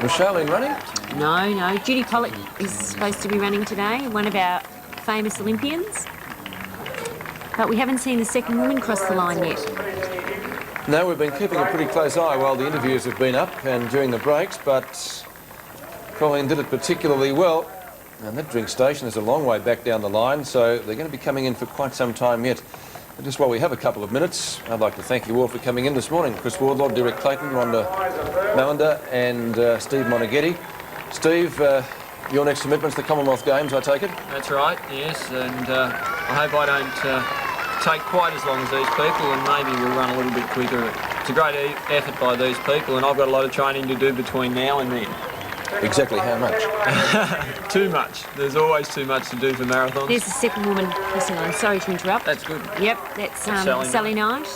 Was Charlene running? No. Judy Pollock is supposed to be running today, one of our famous Olympians. But we haven't seen the second woman cross the line yet. No, we've been keeping a pretty close eye while the interviews have been up and during the breaks, but Colleen did it particularly well. And that drink station is a long way back down the line, so they're going to be coming in for quite some time yet. And just while we have a couple of minutes, I'd like to thank you all for coming in this morning. Chris Wardlaw, Derek Clayton, Rhonda Malander and Steve Monaghetti. Steve, your next commitment's the Commonwealth Games, I take it? That's right, yes, and I hope I don't take quite as long as these people, and maybe we'll run a little bit quicker. It's a great effort by these people, and I've got a lot of training to do between now and then. Exactly how much? Too much. There's always too much to do for marathons. There's the second woman crossing line. Sorry to interrupt. That's good. Yep, that's Sally Knight.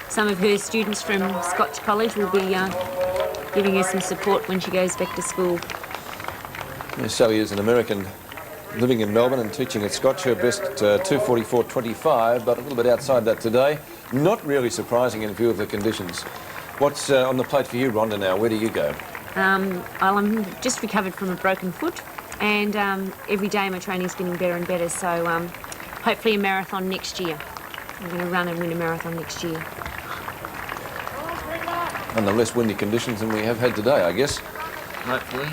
Some of her students from Scotch College will be giving her some support when she goes back to school. Yes, Sally is an American living in Melbourne and teaching at Scotch. Her best 2:44.25, but a little bit outside that today. Not really surprising in view of the conditions. What's on the plate for you, Rhonda, now? Where do you go? I'm just recovered from a broken foot, and every day my training's getting better and better, so hopefully a marathon next year. I'm going to run and win a marathon next year. Under less windy conditions than we have had today, I guess. Hopefully.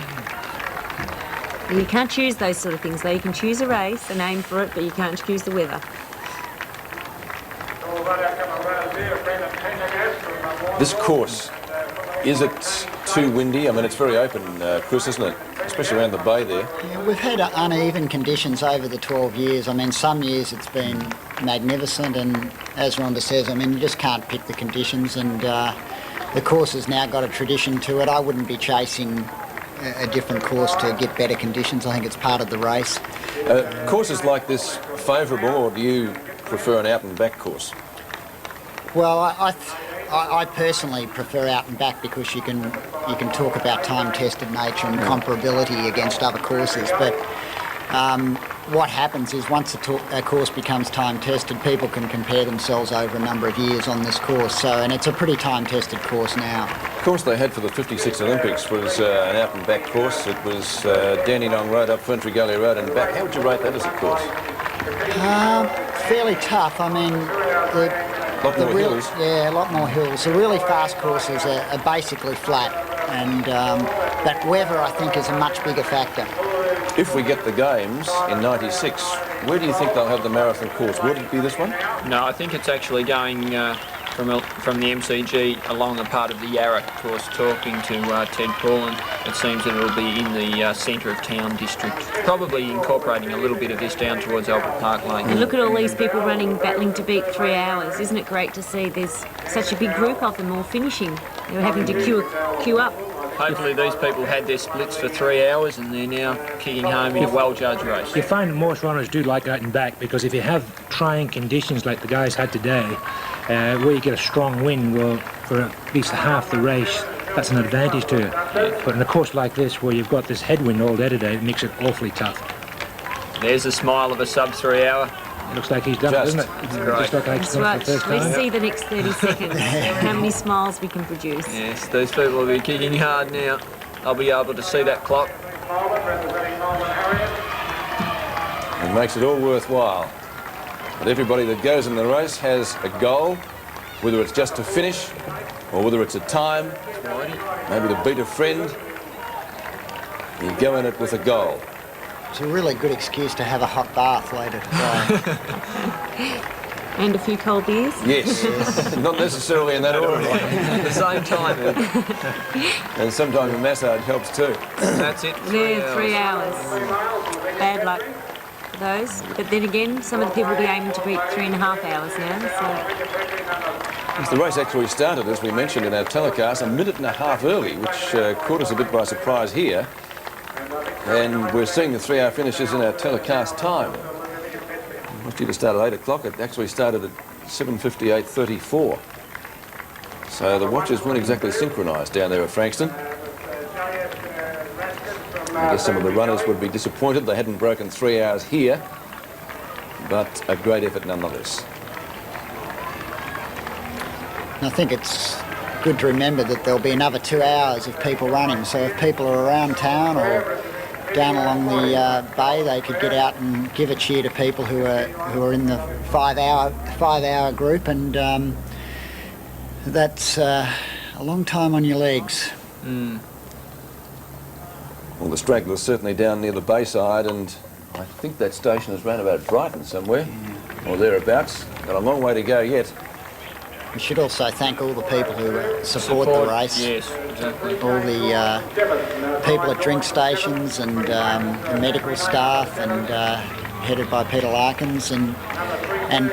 You can't choose those sort of things, though. You can choose a race and aim for it, but you can't choose the weather. This course, is it too windy? I mean, it's very open, Chris, isn't it? Especially around the bay there. Yeah, we've had uneven conditions over the 12 years. I mean, some years it's been magnificent, and as Rhonda says, I mean, you just can't pick the conditions, and the course has now got a tradition to it. I wouldn't be chasing a different course to get better conditions. I think it's part of the race. Courses like this favourable, or do you prefer an out-and-back course? Well, I personally prefer out and back because you can talk about time-tested nature and comparability against other courses. But what happens is once a course becomes time-tested, people can compare themselves over a number of years on this course. So, and it's a pretty time-tested course now. The course they had for the 56 Olympics was an out-and-back course. It was Dandenong Road up Ferntree Gully Road and back. How would you rate that as a course? Fairly tough. I mean, A lot more hills. Yeah, a lot more hills. The really fast courses are basically flat, and but weather, I think, is a much bigger factor. If we get the Games in '96, where do you think they'll have the marathon course? Would it be this one? No, I think it's actually going from the MCG along a part of the Yarra course, talking to Ted Paul, and it seems that it'll be in the centre of town district, probably incorporating a little bit of this down towards Albert Park Lane. And look at all these people running, battling to beat 3 hours. Isn't it great to see there's such a big group of them all finishing? They were having to queue up. Hopefully these people had their splits for 3 hours and they're now kicking home in a well-judged race. You find that most runners do like out and back, because if you have trying conditions like the guys had today, where you get a strong wind, well, for at least half the race, that's an advantage to you. But in a course like this, where you've got this headwind all day today, it makes it awfully tough. There's a smile of a sub-3 hour. Looks like he's done it, doesn't it? That's right. That's right. Let's see the next 30 seconds. How many smiles we can produce. Yes, these people will be kicking hard now. I'll be able to see that clock. It makes it all worthwhile. But everybody that goes in the race has a goal, whether it's just to finish or whether it's a time, maybe to beat a friend. You go in it with a goal. It's a really good excuse to have a hot bath later today. And a few cold beers? Yes, not necessarily in that order. At the same time. And sometimes a massage helps too. That's it. They're 3 hours. Bad luck for those. But then again, some of the people will be aiming to beat 3.5 hours now. As the race actually started, as we mentioned in our telecast, a minute and a half early, which caught us a bit by surprise here. And we're seeing the 3 hour finishes in our telecast time. It was due to start at 8 o'clock. It actually started at 7:58:34. So the watches weren't exactly synchronised down there at Frankston. I guess some of the runners would be disappointed they hadn't broken 3 hours here, but a great effort nonetheless. I think it's good to remember that there'll be another 2 hours of people running. So if people are around town or down along the bay, they could get out and give a cheer to people who are in the 5 hour group, and that's a long time on your legs. Well, the straggler's certainly down near the bayside, and I think that station is round about Brighton somewhere, or thereabouts. Got a long way to go yet. We should also thank all the people who support the race. Yes, exactly. All the people at drink stations and the medical staff, and headed by Peter Larkins, and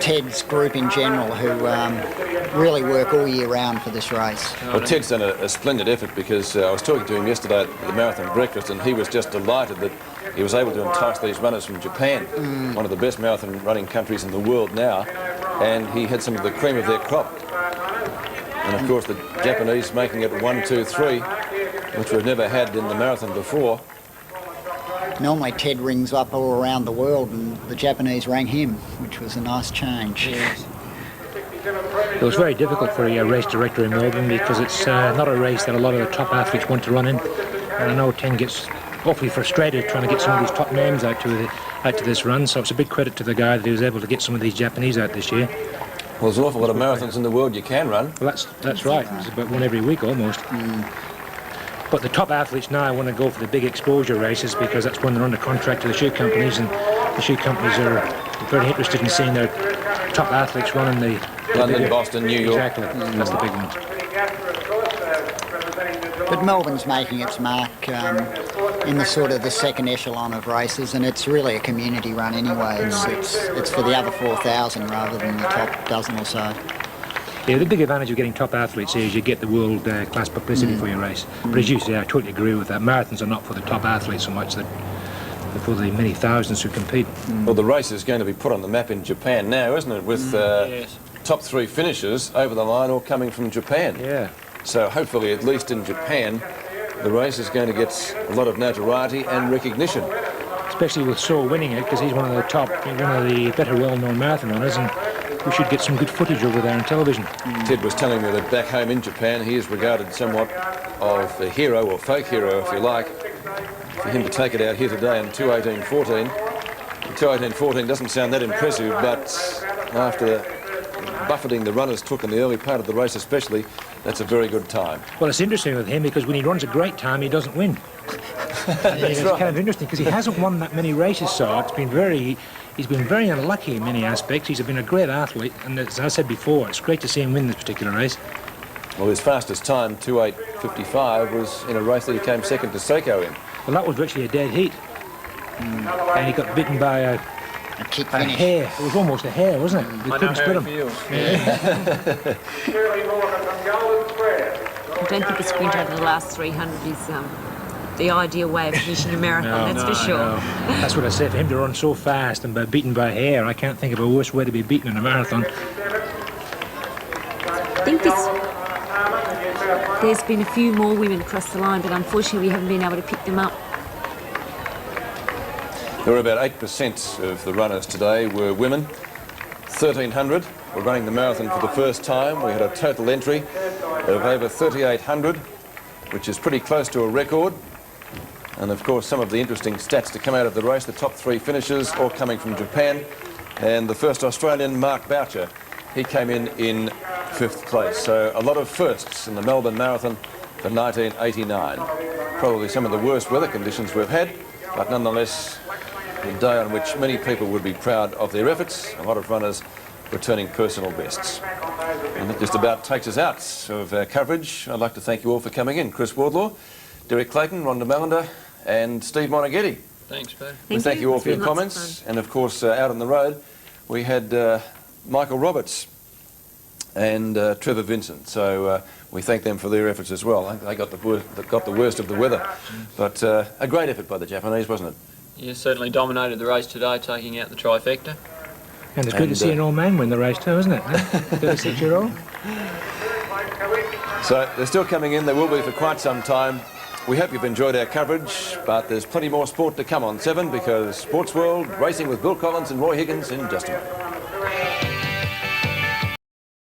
Ted's group in general, who really work all year round for this race. Well, Ted's done a splendid effort, because I was talking to him yesterday at the marathon breakfast, and he was just delighted that he was able to entice these runners from Japan, one of the best marathon running countries in the world now, and he had some of the cream of their crop. And of course the Japanese making it 1, 2, 3, which we've never had in the marathon before. Normally Ted rings up all around the world, and the Japanese rang him, which was a nice change. Yes. It was very difficult for a race director in Melbourne, because it's not a race that a lot of the top athletes want to run in. And I know Ten gets awfully frustrated trying to get some of these top names out to this run, so it's a big credit to the guy that he was able to get some of these Japanese out this year. Well, there's an awful lot of marathons in the world you can run. Well, that's right. There's about one every week almost. But the top athletes now want to go for the big exposure races, because that's when they're under contract to the shoe companies, and the shoe companies are very interested in seeing their top athletes running the London, Boston, New York. Exactly. That's the big ones. But Melbourne's making its mark in the sort of the second echelon of races, and it's really a community run anyway. It's for the other 4,000 rather than the top dozen or so. Yeah, the big advantage of getting top athletes here is you get the world class publicity for your race. But as you say, I totally agree with that. Marathons are not for the top athletes so much, they're for the many thousands who compete. Well, the race is going to be put on the map in Japan now, isn't it? With Yes. top 3 finishers over the line all coming from Japan. Yeah. So hopefully, at least in Japan, the race is going to get a lot of notoriety and recognition. Especially with Saul winning it, because he's one of the better well-known marathon runners, and we should get some good footage over there on television. Ted was telling me that back home in Japan, he is regarded somewhat of a hero, or folk hero, if you like. For him to take it out here today in 2:18:14. 2:18:14 doesn't sound that impressive, but after the buffeting the runners took in the early part of the race especially, that's a very good time. Well, it's interesting with him, because when he runs a great time, he doesn't win. It's right. kind of interesting, because he hasn't won that many races, so he's been very unlucky in many aspects. He's been a great athlete, and as I said before, it's great to see him win this particular race. Well, his fastest time, 2:8:55, was in a race that he came second to Seiko in. Well, that was virtually a dead heat. And he got bitten by a Kick a finish. hair. It was almost a hair, wasn't it? They I know couldn't split how him. it feels. I don't think a sprint over the last 300 is the ideal way of finishing a marathon, that's for sure. No. That's what I said. For him to run so fast and be beaten by hair, I can't think of a worse way to be beaten in a marathon. I think there's been a few more women across the line, but unfortunately we haven't been able to pick them up. There were about 8% of the runners today were women. 1,300 were running the marathon for the first time. We had a total entry of over 3,800, which is pretty close to a record. And of course, some of the interesting stats to come out of the race, the top 3 finishers all coming from Japan. And the first Australian, Mark Boucher, he came in 5th place. So a lot of firsts in the Melbourne Marathon for 1989. Probably some of the worst weather conditions we've had, but nonetheless, a day on which many people would be proud of their efforts. A lot of runners returning personal bests. And that just about takes us out of our coverage. I'd like to thank you all for coming in. Chris Wardlaw, Derek Clayton, Rhonda Mallender and Steve Monaghetti. Thanks, Peter. We thank you all It's for your been lots of comments. fun. And of course, out on the road, we had Michael Roberts and Trevor Vincent. So we thank them for their efforts as well. They got the worst of the weather. But a great effort by the Japanese, wasn't it? You certainly dominated the race today, taking out the trifecta. And it's good to see an old man win the race too, isn't it? 36-year-old. So they're still coming in. They will be for quite some time. We hope you've enjoyed our coverage, but there's plenty more sport to come on 7, because Sports World, Racing with Bill Collins and Roy Higgins in just a moment.